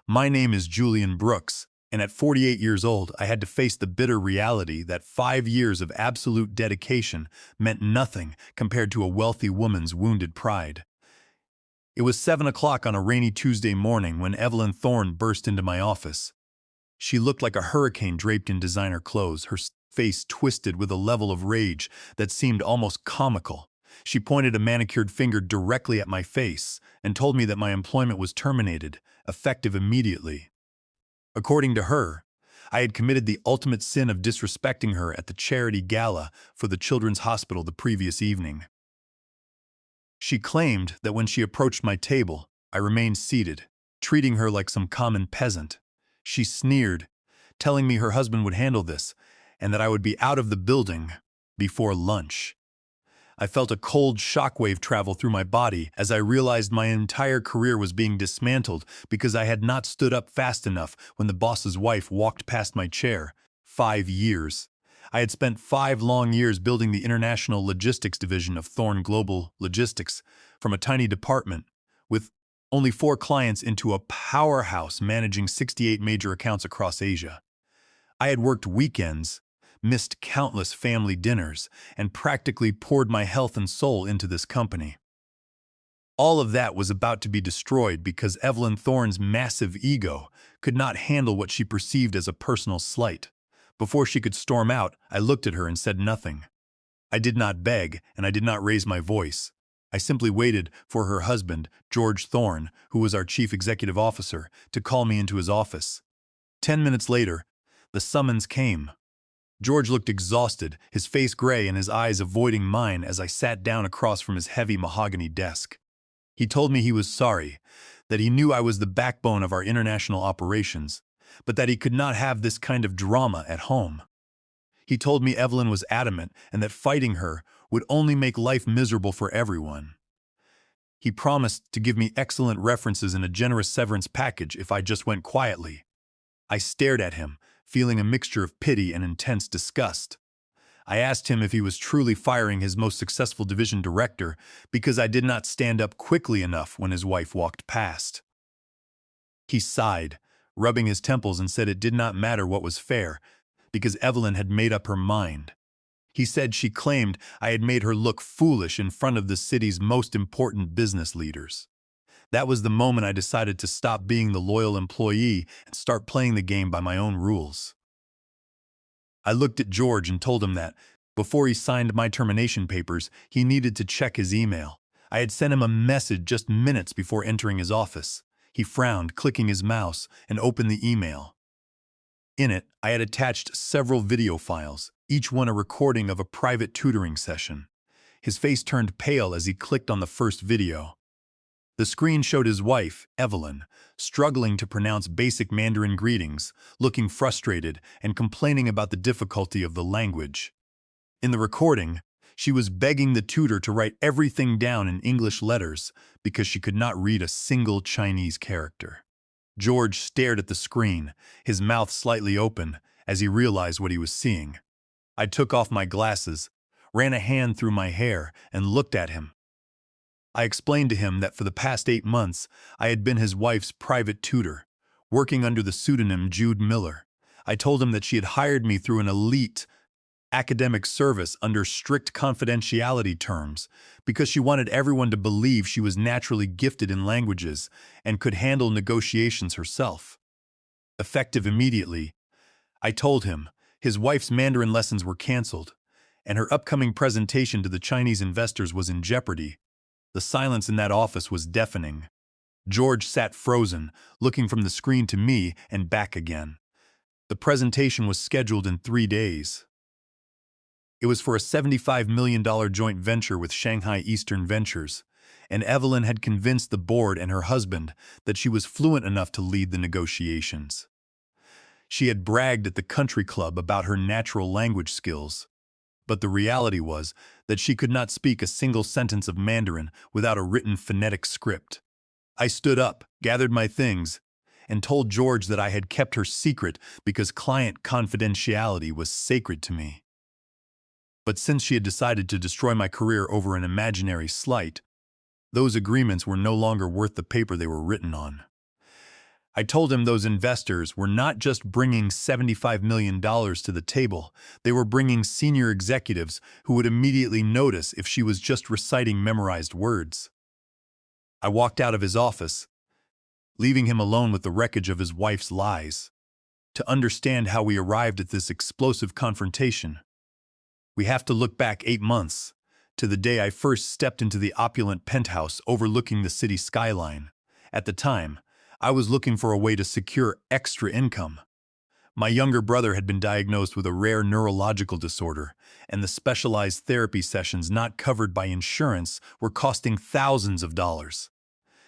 My name is Julian Brooks, and at 48 years old, I had to face the bitter reality that 5 years of absolute dedication meant nothing compared to a wealthy woman's wounded pride. It was 7 o'clock on a rainy Tuesday morning when Evelyn Thorne burst into my office. She looked like a hurricane draped in designer clothes, her face twisted with a level of rage that seemed almost comical. She pointed a manicured finger directly at my face and told me that my employment was terminated, effective immediately. According to her, I had committed the ultimate sin of disrespecting her at the charity gala for the Children's Hospital the previous evening. She claimed that when she approached my table, I remained seated, treating her like some common peasant. She sneered, telling me her husband would handle this and that I would be out of the building before lunch. I felt a cold shockwave travel through my body as I realized my entire career was being dismantled because I had not stood up fast enough when the boss's wife walked past my chair. 5 years. I had spent 5 long years building the international logistics division of Thorne Global Logistics from a tiny department with only 4 clients into a powerhouse managing 68 major accounts across Asia. I had worked weekends, missed countless family dinners, and practically poured my health and soul into this company. All of that was about to be destroyed because Evelyn Thorne's massive ego could not handle what she perceived as a personal slight. Before she could storm out, I looked at her and said nothing. I did not beg, and I did not raise my voice. I simply waited for her husband, George Thorne, who was our chief executive officer, to call me into his office. 10 minutes later, the summons came. George looked exhausted, his face gray and his eyes avoiding mine as I sat down across from his heavy mahogany desk. He told me he was sorry, that he knew I was the backbone of our international operations, but that he could not have this kind of drama at home. He told me Evelyn was adamant and that fighting her would only make life miserable for everyone. He promised to give me excellent references and a generous severance package if I just went quietly. I stared at him, feeling a mixture of pity and intense disgust. I asked him if he was truly firing his most successful division director because I did not stand up quickly enough when his wife walked past. He sighed, rubbing his temples, and said it did not matter what was fair, because Evelyn had made up her mind. He said she claimed I had made her look foolish in front of the city's most important business leaders. That was the moment I decided to stop being the loyal employee and start playing the game by my own rules. I looked at George and told him that, before he signed my termination papers, he needed to check his email. I had sent him a message just minutes before entering his office. He frowned, clicking his mouse, and opened the email. In it, I had attached several video files, each one a recording of a private tutoring session. His face turned pale as he clicked on the first video. The screen showed his wife, Evelyn, struggling to pronounce basic Mandarin greetings, looking frustrated and complaining about the difficulty of the language. In the recording, she was begging the tutor to write everything down in English letters because she could not read a single Chinese character. George stared at the screen, his mouth slightly open, as he realized what he was seeing. I took off my glasses, ran a hand through my hair, and looked at him. I explained to him that for the past 8 months, I had been his wife's private tutor, working under the pseudonym Jude Miller. I told him that she had hired me through an elite academic service under strict confidentiality terms because she wanted everyone to believe she was naturally gifted in languages and could handle negotiations herself. Effective immediately, I told him his wife's Mandarin lessons were canceled, and her upcoming presentation to the Chinese investors was in jeopardy. The silence in that office was deafening. George sat frozen, looking from the screen to me and back again. The presentation was scheduled in 3 days. It was for a $75 million joint venture with Shanghai Eastern Ventures, and Evelyn had convinced the board and her husband that she was fluent enough to lead the negotiations. She had bragged at the country club about her natural language skills, but the reality was that she could not speak a single sentence of Mandarin without a written phonetic script. I stood up, gathered my things, and told George that I had kept her secret because client confidentiality was sacred to me. But since she had decided to destroy my career over an imaginary slight, those agreements were no longer worth the paper they were written on. I told him those investors were not just bringing $75 million to the table, they were bringing senior executives who would immediately notice if she was just reciting memorized words. I walked out of his office, leaving him alone with the wreckage of his wife's lies. To understand how we arrived at this explosive confrontation, we have to look back 8 months, to the day I first stepped into the opulent penthouse overlooking the city skyline. At the time, I was looking for a way to secure extra income. My younger brother had been diagnosed with a rare neurological disorder, and the specialized therapy sessions not covered by insurance were costing thousands of dollars.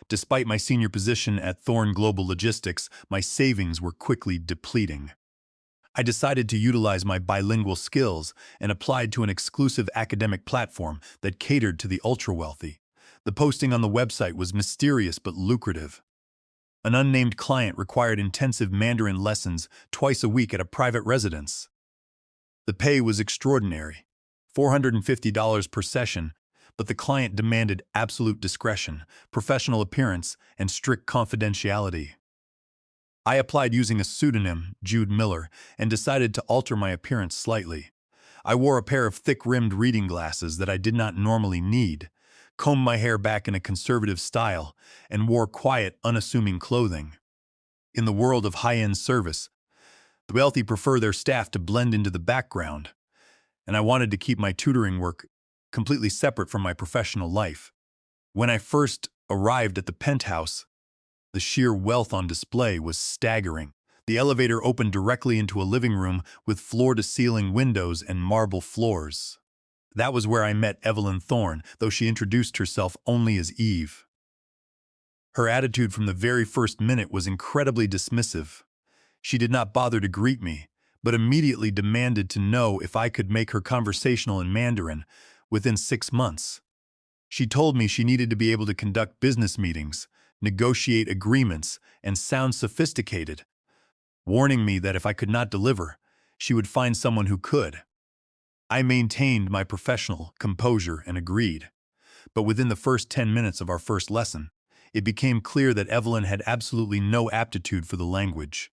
Despite my senior position at Thorn Global Logistics, my savings were quickly depleting. I decided to utilize my bilingual skills and applied to an exclusive academic platform that catered to the ultra-wealthy. The posting on the website was mysterious but lucrative. An unnamed client required intensive Mandarin lessons twice a week at a private residence. The pay was extraordinary, $450 per session, but the client demanded absolute discretion, professional appearance, and strict confidentiality. I applied using a pseudonym, Jude Miller, and decided to alter my appearance slightly. I wore a pair of thick-rimmed reading glasses that I did not normally need, combed my hair back in a conservative style, and wore quiet, unassuming clothing. In the world of high-end service, the wealthy prefer their staff to blend into the background, and I wanted to keep my tutoring work completely separate from my professional life. When I first arrived at the penthouse, the sheer wealth on display was staggering. The elevator opened directly into a living room with floor-to-ceiling windows and marble floors. That was where I met Evelyn Thorn, though she introduced herself only as Eve. Her attitude from the very first minute was incredibly dismissive. She did not bother to greet me, but immediately demanded to know if I could make her conversational in Mandarin within 6 months. She told me she needed to be able to conduct business meetings, negotiate agreements, and sound sophisticated, warning me that if I could not deliver, she would find someone who could. I maintained my professional composure and agreed. But within the first 10 minutes of our first lesson, it became clear that Evelyn had absolutely no aptitude for the language.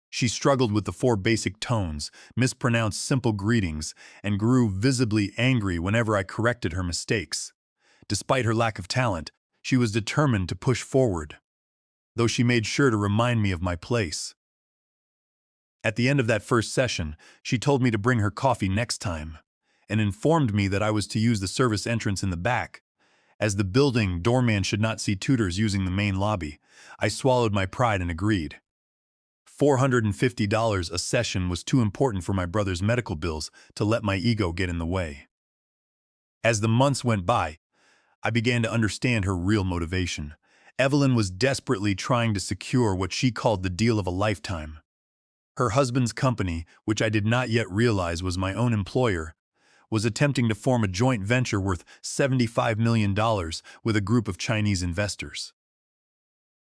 She struggled with the 4 basic tones, mispronounced simple greetings, and grew visibly angry whenever I corrected her mistakes. Despite her lack of talent, she was determined to push forward, though she made sure to remind me of my place. At the end of that first session, she told me to bring her coffee next time, and informed me that I was to use the service entrance in the back. As the building doorman should not see tutors using the main lobby, I swallowed my pride and agreed. $450 a session was too important for my brother's medical bills to let my ego get in the way. As the months went by, I began to understand her real motivation. Evelyn was desperately trying to secure what she called the deal of a lifetime. Her husband's company, which I did not yet realize was my own employer, was attempting to form a joint venture worth $75 million with a group of Chinese investors.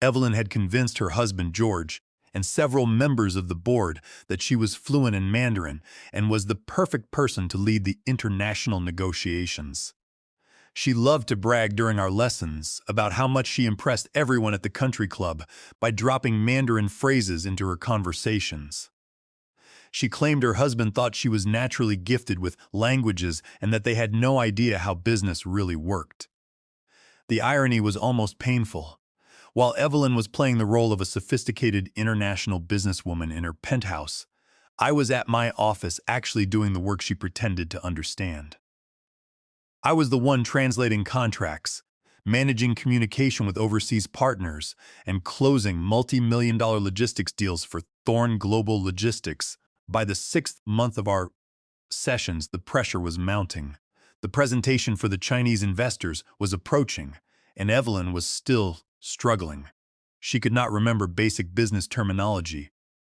Evelyn had convinced her husband, George, and several members of the board that she was fluent in Mandarin and was the perfect person to lead the international negotiations. She loved to brag during our lessons about how much she impressed everyone at the country club by dropping Mandarin phrases into her conversations. She claimed her husband thought she was naturally gifted with languages and that they had no idea how business really worked. The irony was almost painful. While Evelyn was playing the role of a sophisticated international businesswoman in her penthouse, I was at my office actually doing the work she pretended to understand. I was the one translating contracts, managing communication with overseas partners, and closing multi-million-dollar logistics deals for Thorn Global Logistics. By the 6th month of our sessions, the pressure was mounting. The presentation for the Chinese investors was approaching, and Evelyn was still struggling. She could not remember basic business terminology,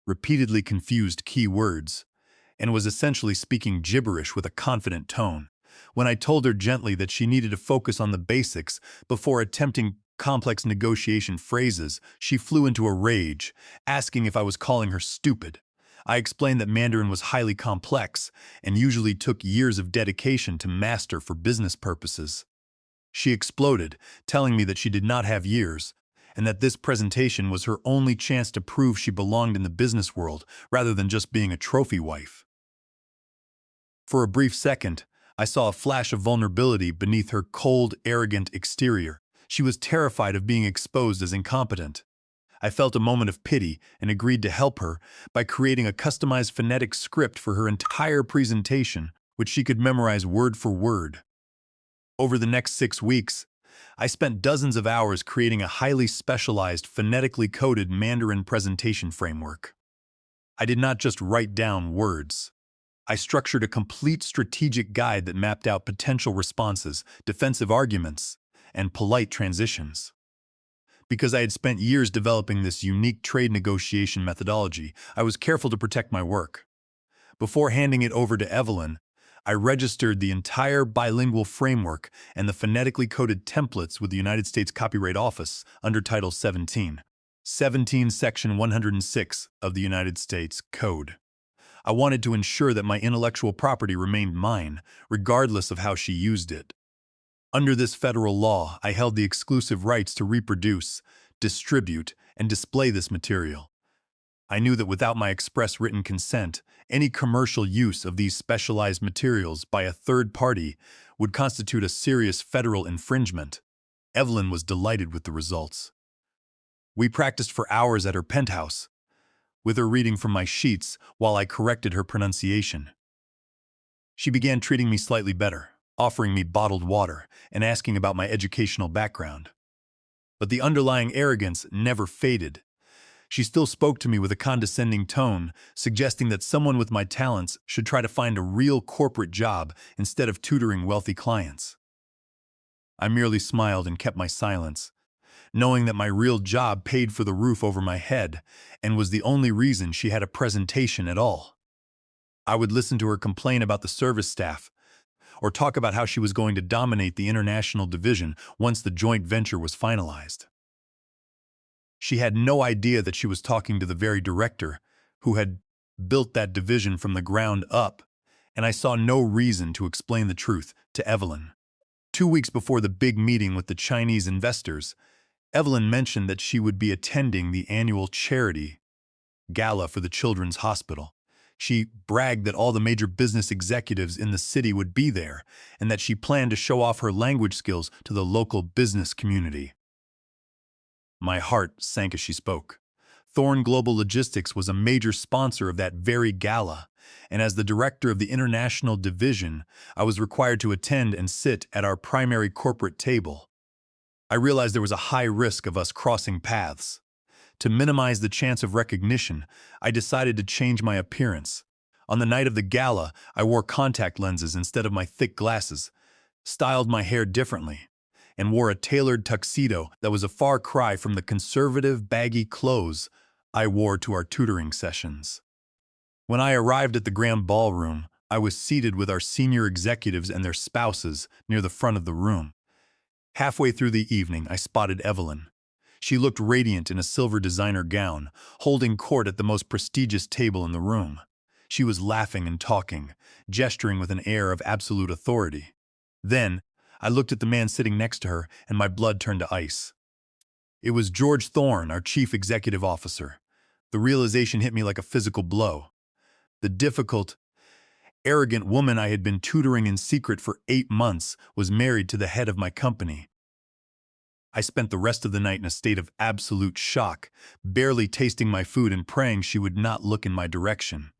repeatedly confused key words, and was essentially speaking gibberish with a confident tone. When I told her gently that she needed to focus on the basics before attempting complex negotiation phrases, she flew into a rage, asking if I was calling her stupid. I explained that Mandarin was highly complex and usually took years of dedication to master for business purposes. She exploded, telling me that she did not have years, and that this presentation was her only chance to prove she belonged in the business world rather than just being a trophy wife. For a brief second, I saw a flash of vulnerability beneath her cold, arrogant exterior. She was terrified of being exposed as incompetent. I felt a moment of pity and agreed to help her by creating a customized phonetic script for her entire presentation, which she could memorize word for word. Over the next 6 weeks, I spent dozens of hours creating a highly specialized, phonetically coded Mandarin presentation framework. I did not just write down words. I structured a complete strategic guide that mapped out potential responses, defensive arguments, and polite transitions. Because I had spent years developing this unique trade negotiation methodology, I was careful to protect my work. Before handing it over to Evelyn, I registered the entire bilingual framework and the phonetically coded templates with the United States Copyright Office under Title 17, Section 106 of the United States Code. I wanted to ensure that my intellectual property remained mine, regardless of how she used it. Under this federal law, I held the exclusive rights to reproduce, distribute, and display this material. I knew that without my express written consent, any commercial use of these specialized materials by a third party would constitute a serious federal infringement. Evelyn was delighted with the results. We practiced for hours at her penthouse, with her reading from my sheets while I corrected her pronunciation. She began treating me slightly better, offering me bottled water and asking about my educational background. But the underlying arrogance never faded. She still spoke to me with a condescending tone, suggesting that someone with my talents should try to find a real corporate job instead of tutoring wealthy clients. I merely smiled and kept my silence, knowing that my real job paid for the roof over my head and was the only reason she had a presentation at all. I would listen to her complain about the service staff, or talk about how she was going to dominate the international division once the joint venture was finalized. She had no idea that she was talking to the very director who had built that division from the ground up, and I saw no reason to explain the truth to Evelyn. 2 weeks before the big meeting with the Chinese investors, Evelyn mentioned that she would be attending the annual charity gala for the Children's Hospital. She bragged that all the major business executives in the city would be there, and that she planned to show off her language skills to the local business community. My heart sank as she spoke. Thorne Global Logistics was a major sponsor of that very gala, and as the director of the international division, I was required to attend and sit at our primary corporate table. I realized there was a high risk of us crossing paths. To minimize the chance of recognition, I decided to change my appearance. On the night of the gala, I wore contact lenses instead of my thick glasses, styled my hair differently, and wore a tailored tuxedo that was a far cry from the conservative, baggy clothes I wore to our tutoring sessions. When I arrived at the grand ballroom, I was seated with our senior executives and their spouses near the front of the room. Halfway through the evening, I spotted Evelyn. She looked radiant in a silver designer gown, holding court at the most prestigious table in the room. She was laughing and talking, gesturing with an air of absolute authority. Then, I looked at the man sitting next to her, and my blood turned to ice. It was George Thorne, our chief executive officer. The realization hit me like a physical blow. The difficult, arrogant woman I had been tutoring in secret for 8 months was married to the head of my company. I spent the rest of the night in a state of absolute shock, barely tasting my food and praying she would not look in my direction.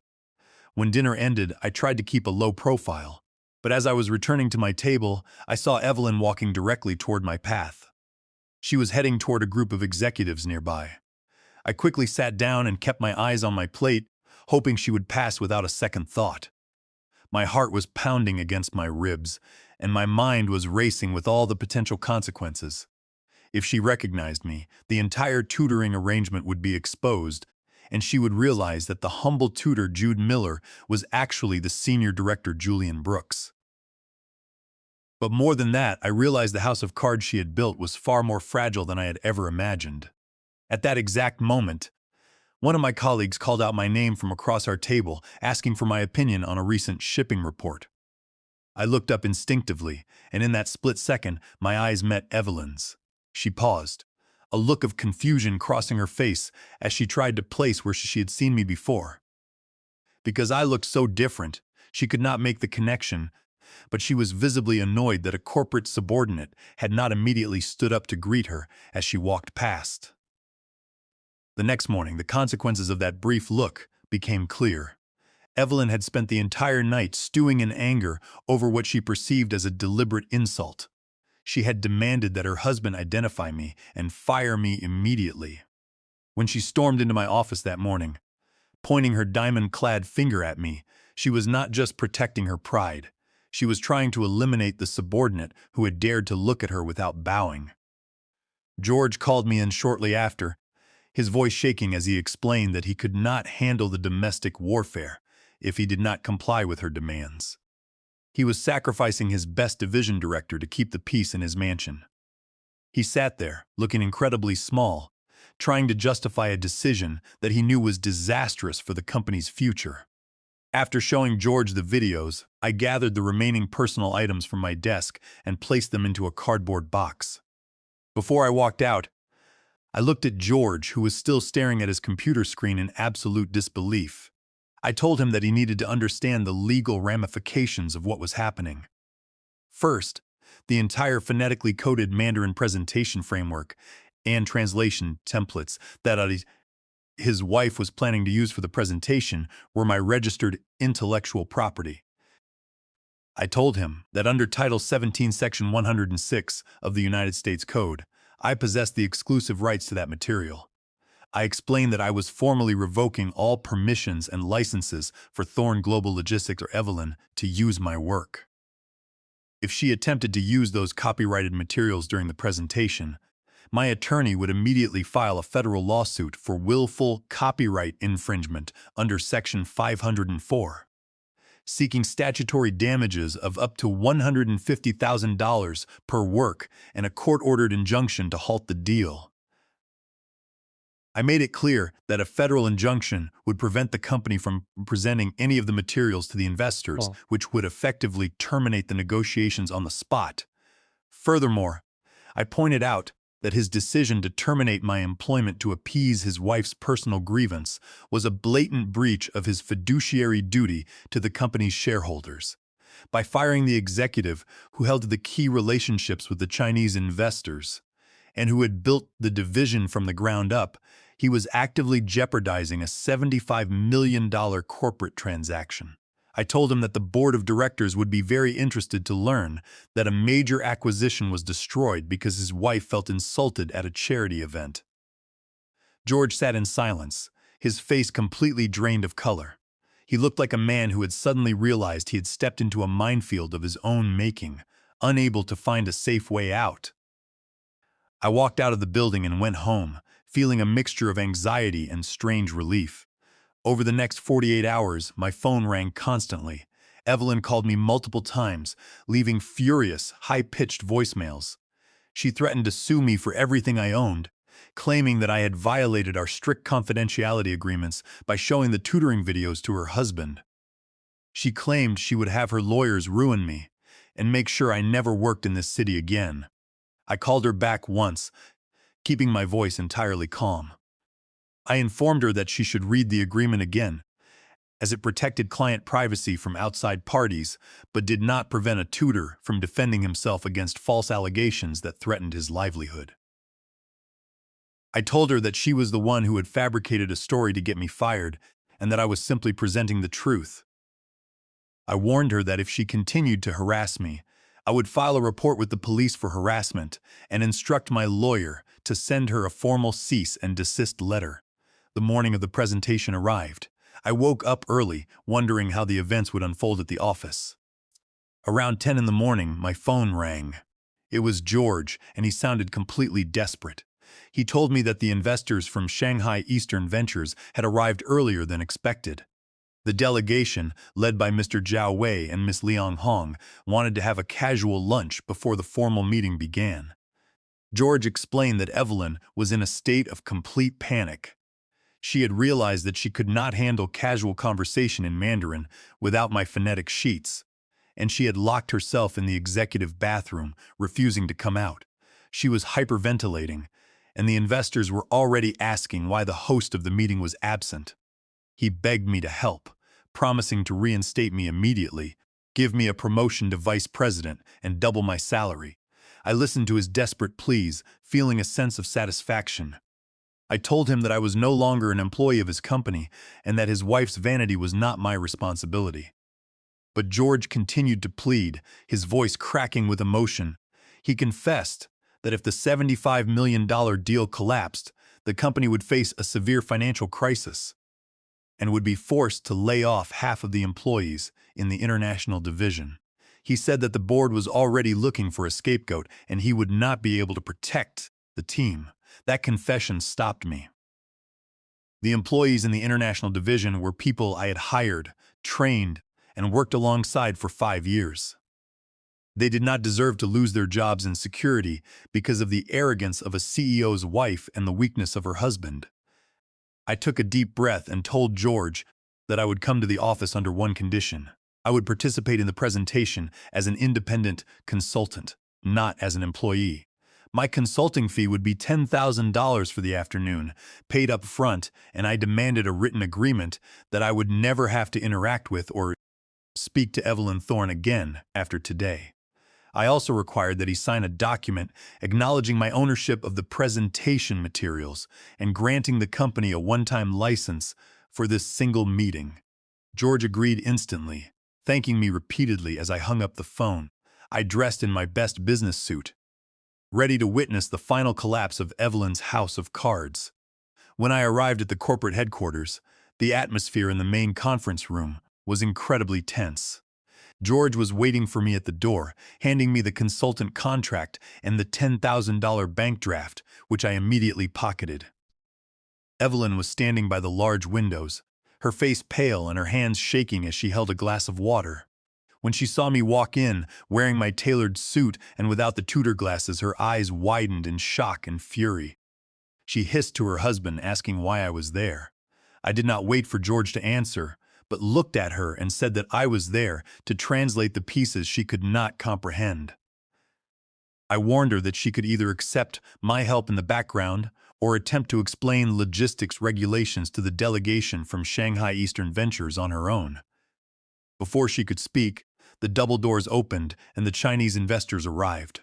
When dinner ended, I tried to keep a low profile, but as I was returning to my table, I saw Evelyn walking directly toward my path. She was heading toward a group of executives nearby. I quickly sat down and kept my eyes on my plate, hoping she would pass without a second thought. My heart was pounding against my ribs, and my mind was racing with all the potential consequences. If she recognized me, the entire tutoring arrangement would be exposed, and she would realize that the humble tutor Jude Miller was actually the senior director Julian Brooks. But more than that, I realized the house of cards she had built was far more fragile than I had ever imagined. At that exact moment, one of my colleagues called out my name from across our table, asking for my opinion on a recent shipping report. I looked up instinctively, and in that split second, my eyes met Evelyn's. She paused, a look of confusion crossing her face as she tried to place where she had seen me before. Because I looked so different, she could not make the connection, but she was visibly annoyed that a corporate subordinate had not immediately stood up to greet her as she walked past. The next morning, the consequences of that brief look became clear. Evelyn had spent the entire night stewing in anger over what she perceived as a deliberate insult. She had demanded that her husband identify me and fire me immediately. When she stormed into my office that morning, pointing her diamond-clad finger at me, she was not just protecting her pride. She was trying to eliminate the subordinate who had dared to look at her without bowing. George called me in shortly after, his voice shaking as he explained that he could not handle the domestic warfare if he did not comply with her demands. He was sacrificing his best division director to keep the peace in his mansion. He sat there, looking incredibly small, trying to justify a decision that he knew was disastrous for the company's future. After showing George the videos, I gathered the remaining personal items from my desk and placed them into a cardboard box. Before I walked out, I looked at George, who was still staring at his computer screen in absolute disbelief. I told him that he needed to understand the legal ramifications of what was happening. First, the entire phonetically coded Mandarin presentation framework and translation templates that his wife was planning to use for the presentation were my registered intellectual property. I told him that under Title 17, Section 106 of the United States Code, I possessed the exclusive rights to that material. I explained that I was formally revoking all permissions and licenses for Thorne Global Logistics or Evelyn to use my work. If she attempted to use those copyrighted materials during the presentation, my attorney would immediately file a federal lawsuit for willful copyright infringement under Section 504, seeking statutory damages of up to $150,000 per work and a court-ordered injunction to halt the deal. I made it clear that a federal injunction would prevent the company from presenting any of the materials to the investors, which would effectively terminate the negotiations on the spot. Furthermore, I pointed out that his decision to terminate my employment to appease his wife's personal grievance was a blatant breach of his fiduciary duty to the company's shareholders. By firing the executive who held the key relationships with the Chinese investors and who had built the division from the ground up, he was actively jeopardizing a $75 million corporate transaction. I told him that the board of directors would be very interested to learn that a major acquisition was destroyed because his wife felt insulted at a charity event. George sat in silence, his face completely drained of color. He looked like a man who had suddenly realized he had stepped into a minefield of his own making, unable to find a safe way out. I walked out of the building and went home, feeling a mixture of anxiety and strange relief. Over the next 48 hours, my phone rang constantly. Evelyn called me multiple times, leaving furious, high-pitched voicemails. She threatened to sue me for everything I owned, claiming that I had violated our strict confidentiality agreements by showing the tutoring videos to her husband. She claimed she would have her lawyers ruin me and make sure I never worked in this city again. I called her back once, keeping my voice entirely calm. I informed her that she should read the agreement again, as it protected client privacy from outside parties, but did not prevent a tutor from defending himself against false allegations that threatened his livelihood. I told her that she was the one who had fabricated a story to get me fired, and that I was simply presenting the truth. I warned her that if she continued to harass me, I would file a report with the police for harassment and instruct my lawyer to send her a formal cease and desist letter. The morning of the presentation arrived. I woke up early, wondering how the events would unfold at the office. Around 10 in the morning, my phone rang. It was George, and he sounded completely desperate. He told me that the investors from Shanghai Eastern Ventures had arrived earlier than expected. The delegation, led by Mr. Zhao Wei and Miss Liang Hong, wanted to have a casual lunch before the formal meeting began. George explained that Evelyn was in a state of complete panic. She had realized that she could not handle casual conversation in Mandarin without my phonetic sheets, and she had locked herself in the executive bathroom, refusing to come out. She was hyperventilating, and the investors were already asking why the host of the meeting was absent. He begged me to help, promising to reinstate me immediately, give me a promotion to vice president, and double my salary. I listened to his desperate pleas, feeling a sense of satisfaction. I told him that I was no longer an employee of his company and that his wife's vanity was not my responsibility. But George continued to plead, his voice cracking with emotion. He confessed that if the $75 million deal collapsed, the company would face a severe financial crisis and would be forced to lay off half of the employees in the international division. He said that the board was already looking for a scapegoat and he would not be able to protect the team. That confession stopped me. The employees in the international division were people I had hired, trained, and worked alongside for 5 years. They did not deserve to lose their jobs in security because of the arrogance of a CEO's wife and the weakness of her husband. I took a deep breath and told George that I would come to the office under one condition. I would participate in the presentation as an independent consultant, not as an employee. My consulting fee would be $10,000 for the afternoon, paid up front, and I demanded a written agreement that I would never have to interact with or speak to Evelyn Thorne again after today. I also required that he sign a document acknowledging my ownership of the presentation materials and granting the company a one-time license for this single meeting. George agreed instantly, thanking me repeatedly as I hung up the phone. I dressed in my best business suit, ready to witness the final collapse of Evelyn's house of cards. When I arrived at the corporate headquarters, the atmosphere in the main conference room was incredibly tense. George was waiting for me at the door, handing me the consultant contract and the $10,000 bank draft, which I immediately pocketed. Evelyn was standing by the large windows, her face pale and her hands shaking as she held a glass of water. When she saw me walk in, wearing my tailored suit and without the tutor glasses, her eyes widened in shock and fury. She hissed to her husband, asking why I was there. I did not wait for George to answer, but looked at her and said that I was there to translate the pieces she could not comprehend. I warned her that she could either accept my help in the background or attempt to explain logistics regulations to the delegation from Shanghai Eastern Ventures on her own. Before she could speak, the double doors opened and the Chinese investors arrived.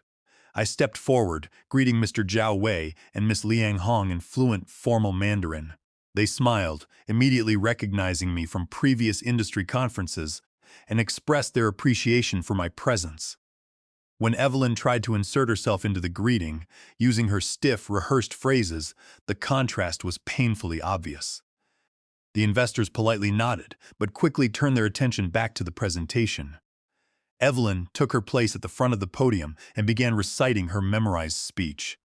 I stepped forward, greeting Mr. Zhao Wei and Miss Liang Hong in fluent, formal Mandarin. They smiled, immediately recognizing me from previous industry conferences, and expressed their appreciation for my presence. When Evelyn tried to insert herself into the greeting, using her stiff, rehearsed phrases, the contrast was painfully obvious. The investors politely nodded, but quickly turned their attention back to the presentation. Evelyn took her place at the front of the podium and began reciting her memorized speech.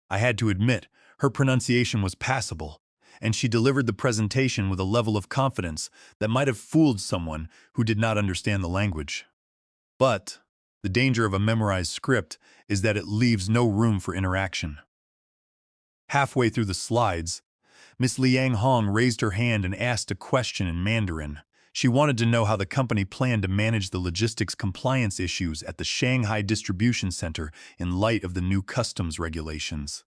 I had to admit, her pronunciation was passable, and she delivered the presentation with a level of confidence that might have fooled someone who did not understand the language. But the danger of a memorized script is that it leaves no room for interaction. Halfway through the slides, Miss Liang Hong raised her hand and asked a question in Mandarin. She wanted to know how the company planned to manage the logistics compliance issues at the Shanghai Distribution Center in light of the new customs regulations.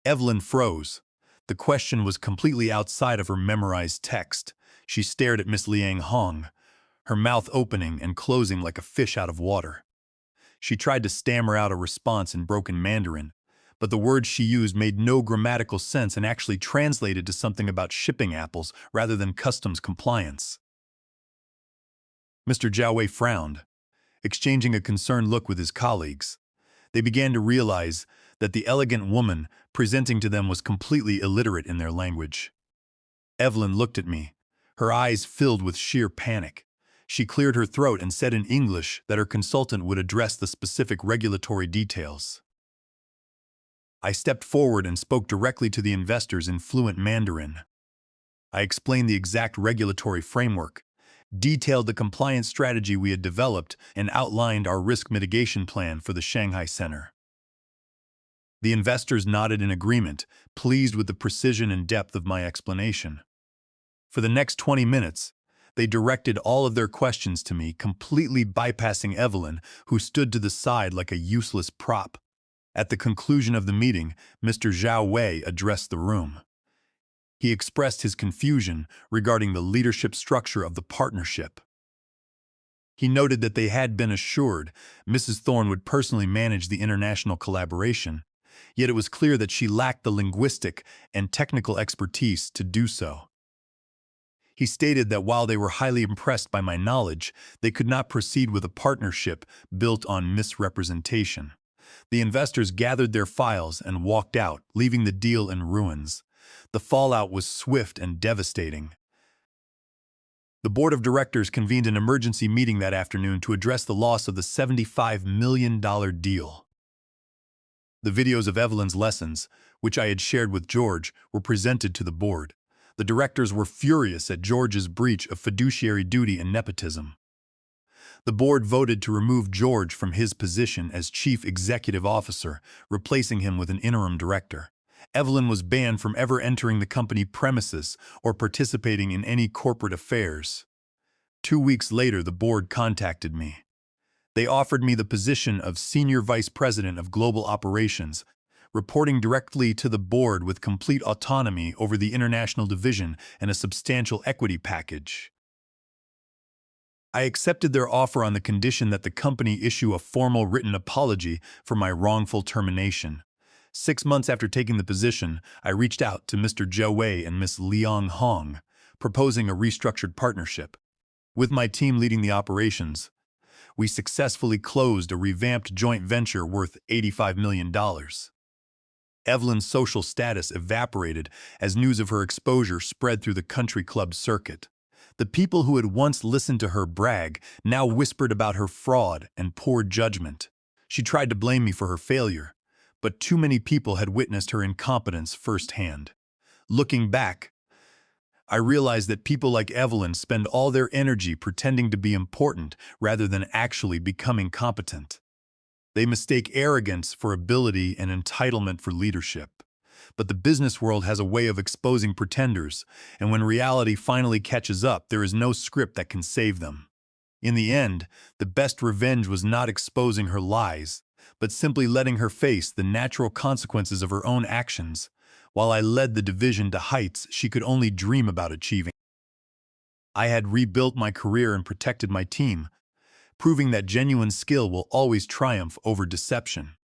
Evelyn froze. The question was completely outside of her memorized text. She stared at Miss Liang Hong, her mouth opening and closing like a fish out of water. She tried to stammer out a response in broken Mandarin, but the words she used made no grammatical sense and actually translated to something about shipping apples rather than customs compliance. Mr. Zhao Wei frowned, exchanging a concerned look with his colleagues. They began to realize that the elegant woman presenting to them was completely illiterate in their language. Evelyn looked at me, her eyes filled with sheer panic. She cleared her throat and said in English that her consultant would address the specific regulatory details. I stepped forward and spoke directly to the investors in fluent Mandarin. I explained the exact regulatory framework, detailed the compliance strategy we had developed, and outlined our risk mitigation plan for the Shanghai Center. The investors nodded in agreement, pleased with the precision and depth of my explanation. For the next 20 minutes, they directed all of their questions to me, completely bypassing Evelyn, who stood to the side like a useless prop. At the conclusion of the meeting, Mr. Zhao Wei addressed the room. He expressed his confusion regarding the leadership structure of the partnership. He noted that they had been assured Mrs. Thorne would personally manage the international collaboration, yet it was clear that she lacked the linguistic and technical expertise to do so. He stated that while they were highly impressed by my knowledge, they could not proceed with a partnership built on misrepresentation. The investors gathered their files and walked out, leaving the deal in ruins. The fallout was swift and devastating. The board of directors convened an emergency meeting that afternoon to address the loss of the $75 million deal. The videos of Evelyn's lessons, which I had shared with George, were presented to the board. The directors were furious at George's breach of fiduciary duty and nepotism. The board voted to remove George from his position as chief executive officer, replacing him with an interim director. Evelyn was banned from ever entering the company premises or participating in any corporate affairs. 2 weeks later, the board contacted me. They offered me the position of Senior Vice President of Global Operations, reporting directly to the board with complete autonomy over the international division and a substantial equity package. I accepted their offer on the condition that the company issue a formal written apology for my wrongful termination. 6 months after taking the position, I reached out to Mr. Zhou Wei and Miss Liang Hong, proposing a restructured partnership. With my team leading the operations, we successfully closed a revamped joint venture worth $85 million. Evelyn's social status evaporated as news of her exposure spread through the country club circuit. The people who had once listened to her brag now whispered about her fraud and poor judgment. She tried to blame me for her failure, but too many people had witnessed her incompetence firsthand. Looking back, I realized that people like Evelyn spend all their energy pretending to be important rather than actually becoming competent. They mistake arrogance for ability and entitlement for leadership. But the business world has a way of exposing pretenders, and when reality finally catches up, there is no script that can save them. In the end, the best revenge was not exposing her lies, but simply letting her face the natural consequences of her own actions, while I led the division to heights she could only dream about achieving. I had rebuilt my career and protected my team, proving that genuine skill will always triumph over deception.